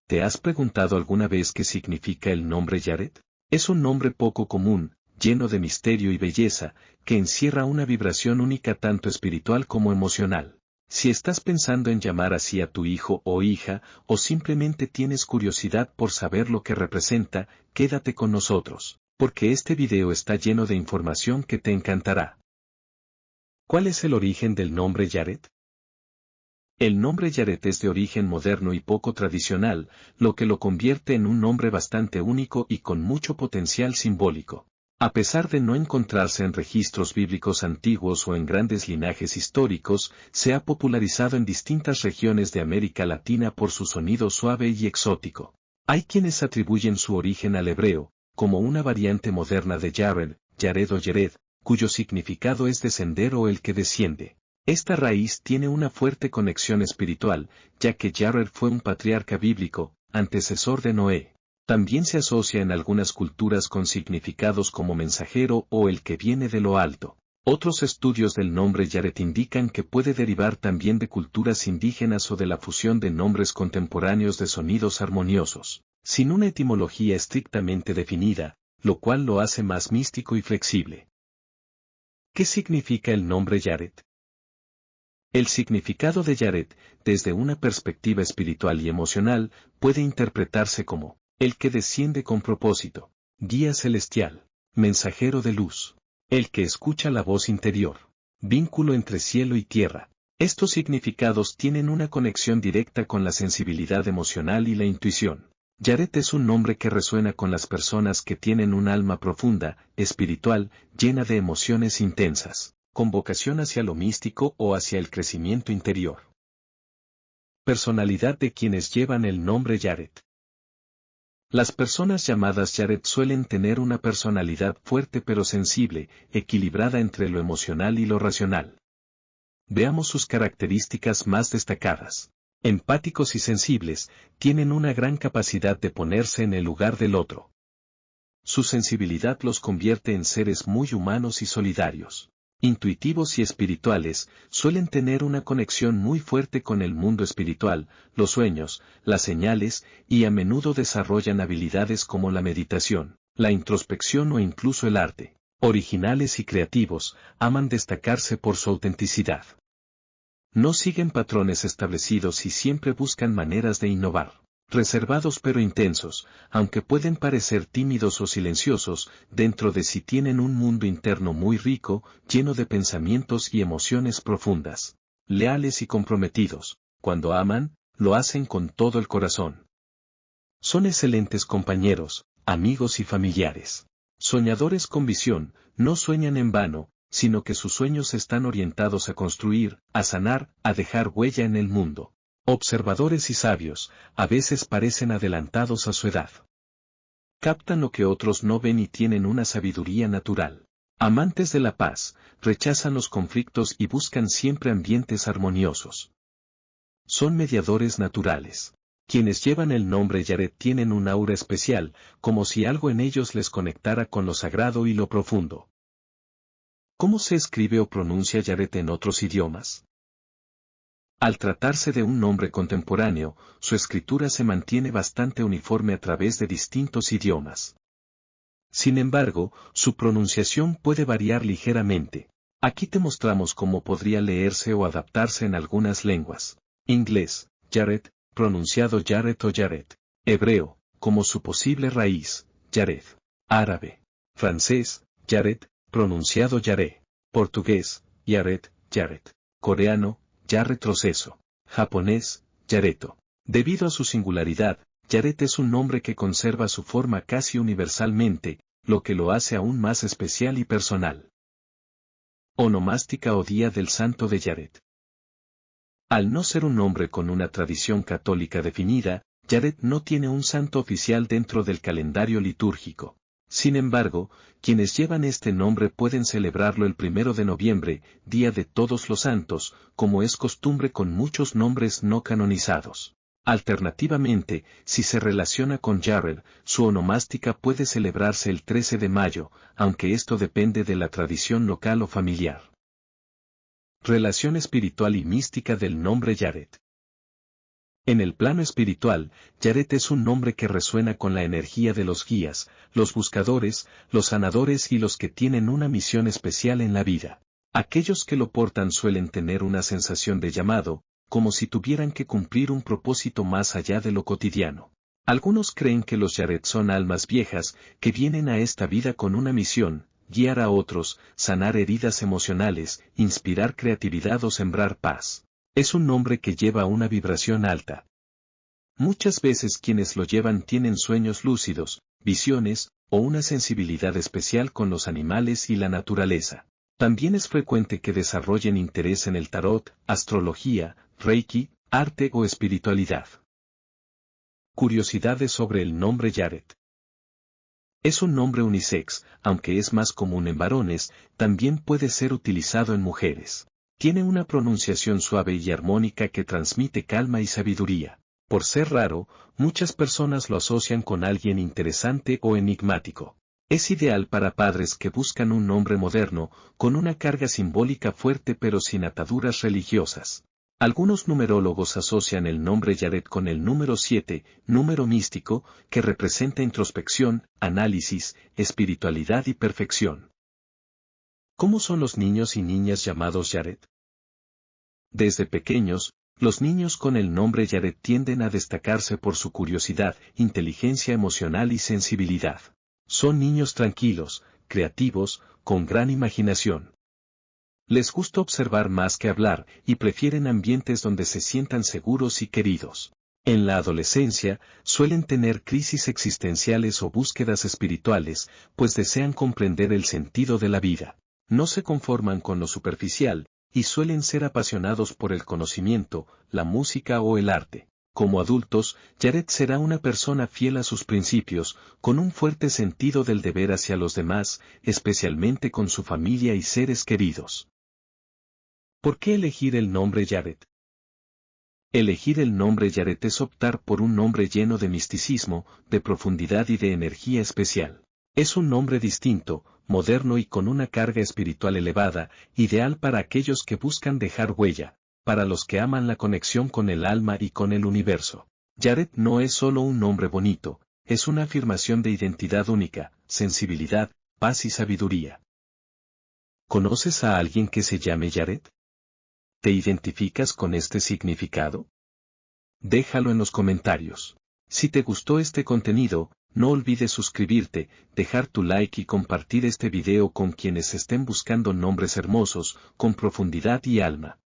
¿Te has preguntado alguna vez qué significa el nombre Jared? Es un nombre poco común, lleno de misterio y belleza, que encierra una vibración única tanto espiritual como emocional. Si estás pensando en llamar así a tu hijo o hija, o simplemente tienes curiosidad por saber lo que representa, quédate con nosotros, porque este video está lleno de información que te encantará. ¿Cuál es el origen del nombre Jared? El nombre Jared es de origen moderno y poco tradicional, lo que lo convierte en un nombre bastante único y con mucho potencial simbólico. A pesar de no encontrarse en registros bíblicos antiguos o en grandes linajes históricos, se ha popularizado en distintas regiones de América Latina por su sonido suave y exótico. Hay quienes atribuyen su origen al hebreo, como una variante moderna de Jared, Jared o Jared, cuyo significado es descender o el que desciende. Esta raíz tiene una fuerte conexión espiritual, ya que Jared fue un patriarca bíblico, antecesor de Noé. También se asocia en algunas culturas con significados como mensajero o el que viene de lo alto. Otros estudios del nombre Jared indican que puede derivar también de culturas indígenas o de la fusión de nombres contemporáneos de sonidos armoniosos, sin una etimología estrictamente definida, lo cual lo hace más místico y flexible. ¿Qué significa el nombre Jared? El significado de Jared, desde una perspectiva espiritual y emocional, puede interpretarse como el que desciende con propósito, guía celestial, mensajero de luz, el que escucha la voz interior, vínculo entre cielo y tierra. Estos significados tienen una conexión directa con la sensibilidad emocional y la intuición. Jared es un nombre que resuena con las personas que tienen un alma profunda, espiritual, llena de emociones intensas, con vocación hacia lo místico o hacia el crecimiento interior. Personalidad de quienes llevan el nombre Jared. Las personas llamadas Jared suelen tener una personalidad fuerte pero sensible, equilibrada entre lo emocional y lo racional. Veamos sus características más destacadas. Empáticos y sensibles, tienen una gran capacidad de ponerse en el lugar del otro. Su sensibilidad los convierte en seres muy humanos y solidarios. Intuitivos y espirituales, suelen tener una conexión muy fuerte con el mundo espiritual, los sueños, las señales, y a menudo desarrollan habilidades como la meditación, la introspección o incluso el arte. Originales y creativos, aman destacarse por su autenticidad. No siguen patrones establecidos y siempre buscan maneras de innovar. Reservados pero intensos, aunque pueden parecer tímidos o silenciosos, dentro de sí tienen un mundo interno muy rico, lleno de pensamientos y emociones profundas. Leales y comprometidos, cuando aman, lo hacen con todo el corazón. Son excelentes compañeros, amigos y familiares. Soñadores con visión, no sueñan en vano, sino que sus sueños están orientados a construir, a sanar, a dejar huella en el mundo. Observadores y sabios, a veces parecen adelantados a su edad. Captan lo que otros no ven y tienen una sabiduría natural. Amantes de la paz, rechazan los conflictos y buscan siempre ambientes armoniosos. Son mediadores naturales. Quienes llevan el nombre Jared tienen un aura especial, como si algo en ellos les conectara con lo sagrado y lo profundo. ¿Cómo se escribe o pronuncia Jared en otros idiomas? Al tratarse de un nombre contemporáneo, su escritura se mantiene bastante uniforme a través de distintos idiomas. Sin embargo, su pronunciación puede variar ligeramente. Aquí te mostramos cómo podría leerse o adaptarse en algunas lenguas. Inglés, Jared, pronunciado Jared o Jared. Hebreo, como su posible raíz, Jared. Árabe. Francés, Jared, pronunciado Yaré. Portugués, Jared, Jared. Coreano, ya retroceso. Japonés, Yareto. Debido a su singularidad, Jared es un nombre que conserva su forma casi universalmente, lo que lo hace aún más especial y personal. Onomástica o Día del Santo de Jared. Al no ser un nombre con una tradición católica definida, Jared no tiene un santo oficial dentro del calendario litúrgico. Sin embargo, quienes llevan este nombre pueden celebrarlo el 1 de noviembre, Día de Todos los Santos, como es costumbre con muchos nombres no canonizados. Alternativamente, si se relaciona con Jared, su onomástica puede celebrarse el 13 de mayo, aunque esto depende de la tradición local o familiar. Relación espiritual y mística del nombre Jared. En el plano espiritual, Yaret es un nombre que resuena con la energía de los guías, los buscadores, los sanadores y los que tienen una misión especial en la vida. Aquellos que lo portan suelen tener una sensación de llamado, como si tuvieran que cumplir un propósito más allá de lo cotidiano. Algunos creen que los Yaret son almas viejas, que vienen a esta vida con una misión, guiar a otros, sanar heridas emocionales, inspirar creatividad o sembrar paz. Es un nombre que lleva una vibración alta. Muchas veces quienes lo llevan tienen sueños lúcidos, visiones, o una sensibilidad especial con los animales y la naturaleza. También es frecuente que desarrollen interés en el tarot, astrología, reiki, arte o espiritualidad. Curiosidades sobre el nombre Yaret. Es un nombre unisex, aunque es más común en varones, también puede ser utilizado en mujeres. Tiene una pronunciación suave y armónica que transmite calma y sabiduría. Por ser raro, muchas personas lo asocian con alguien interesante o enigmático. Es ideal para padres que buscan un nombre moderno, con una carga simbólica fuerte pero sin ataduras religiosas. Algunos numerólogos asocian el nombre Yaret con el número 7, número místico, que representa introspección, análisis, espiritualidad y perfección. ¿Cómo son los niños y niñas llamados Yaret? Desde pequeños, los niños con el nombre Yaret tienden a destacarse por su curiosidad, inteligencia emocional y sensibilidad. Son niños tranquilos, creativos, con gran imaginación. Les gusta observar más que hablar y prefieren ambientes donde se sientan seguros y queridos. En la adolescencia, suelen tener crisis existenciales o búsquedas espirituales, pues desean comprender el sentido de la vida. No se conforman con lo superficial, y suelen ser apasionados por el conocimiento, la música o el arte. Como adultos, Yaret será una persona fiel a sus principios, con un fuerte sentido del deber hacia los demás, especialmente con su familia y seres queridos. ¿Por qué elegir el nombre Yaret? Elegir el nombre Yaret es optar por un nombre lleno de misticismo, de profundidad y de energía especial. Es un nombre distinto, moderno y con una carga espiritual elevada, ideal para aquellos que buscan dejar huella, para los que aman la conexión con el alma y con el universo. Yaret no es solo un nombre bonito, es una afirmación de identidad única, sensibilidad, paz y sabiduría. ¿Conoces a alguien que se llame Yaret? ¿Te identificas con este significado? Déjalo en los comentarios. Si te gustó este contenido, no olvides suscribirte, dejar tu like y compartir este video con quienes estén buscando nombres hermosos, con profundidad y alma.